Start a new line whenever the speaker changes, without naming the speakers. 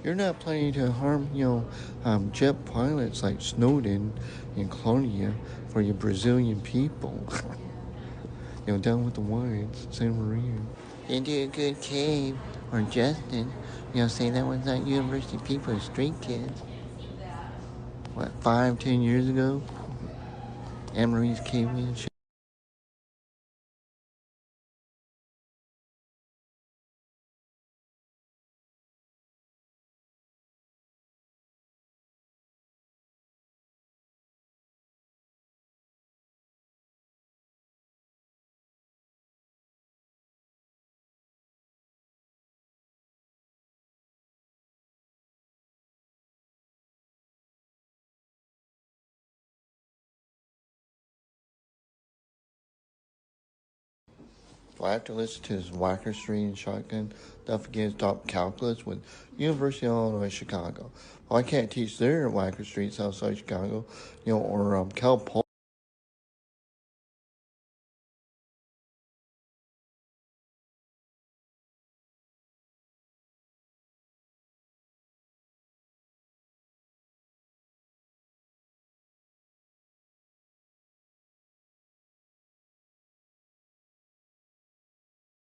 You're not planning to harm, jet pilots like Snowden and Claudia for your Brazilian people. Down with the whites, San Maria. They do a good cave. Or Justin, say that was not university people, street kids. What, 5, 10 years ago? Anne Marie's cave in. Well, I have to listen to this Whacker Street and Shotgun. Don't forget to top calculus with University of Illinois Chicago. Well, I can't teach there at Whacker Street, Southside Chicago, or Cal Poly.